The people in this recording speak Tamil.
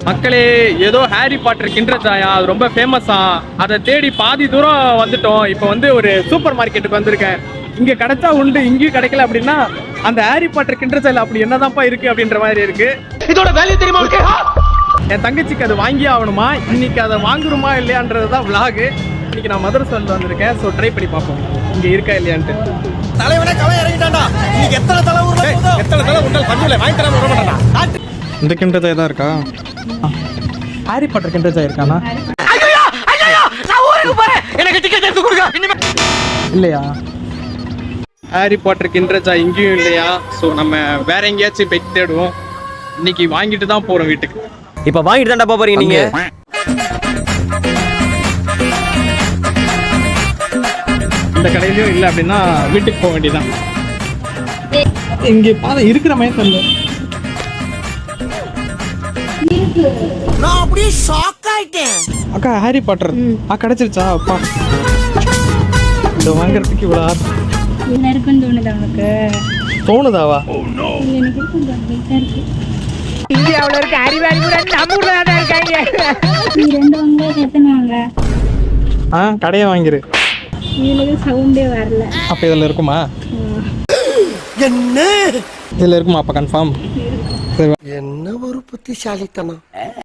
மக்களே, ஏதோ ஹாரி பாட்டர் கிண்டர் ஜாயா அது ரொம்ப ஃபேமஸா, அதை தேடி பாதி தூரம் வந்துட்டோம். இப்போ வந்து ஒரு சூப்பர் மார்க்கெட்டுக்கு வந்திருக்கேன். இங்க கிடைச்சா உண்டு, இங்கேயும் கிடைக்கல அப்படின்னா அந்த ஹாரி பாட்டர் கிண்டர் ஜாயில அப்படி என்னதான்ப்பா இருக்கு அப்படின்ற மாதிரி இருக்கு. இதோட வேல்யூ தெரியுமா? என் தங்கச்சிக்கு அது வாங்கி ஆகணுமா, இன்னைக்கு அதை வாங்குறோமா இல்லையான்றதுதான் விளாக். இன்னைக்கு நான் மதுரை சொல்ல வந்திருக்கேன். ஸோ ட்ரை பண்ணி பார்ப்போம் இங்க இருக்கா இல்லையான்ட்டு. தலைவனே கவலை இறங்கிட்டான்டா. இன்னைக்கு எத்தனை தலை உண்டால் பஞ்சுல வாங்கி தராம வர மாட்டானா? இந்த கிண்டர் ஜாய் தான் இருக்கா? ஹாரி பாட்டர் கிண்டர் ஜாய் இருக்கானா? இல்லையா? ஹாரி பாட்டர் கிண்டர் ஜாய் இங்கேயும் இல்லையா? ஸோ நம்ம வேற எங்கேயாச்சும் போய் தேடுவோம். இன்னைக்கு வாங்கிட்டு தான் போறோம் வீட்டுக்கு. இப்ப வாங்கிட்டு தான்டா போறீங்க நீங்க. இந்த கடையிலயும் இல்லை அப்படின்னா வீட்டுக்கு போக வேண்டியதான். இங்க பாத இருக்கிற மாதிரி தெரியல. நான் அப்படியே ஷாக் ஆயிட்டேன். அக்கா ஹாரி பாட்டர் கிடைச்சிருச்சா? அப்பா இந்த வாங்குறதுக்கு இவ்வளோ ஆசை இருக்குன்னு தோணுதா உனக்கு? தோணுதாவா? எனக்கு கொஞ்சம் வெயிட்டா இருக்கு. இந்தியாவுல இருக்க அறிவாளி கூட நம்ம ஊர்ல தான் இருக்காங்க. நீ 2 வாங்க எத்தனை வாங்க? கடையை வாங்கிரு. இதுல சவுண்டே வரல. அப்ப இதுல இருக்குமா? என்ன இதுல இருக்குமா? அப்ப கன்ஃபார்ம். என்ன ஒரு புத்திசாலித்தனம்.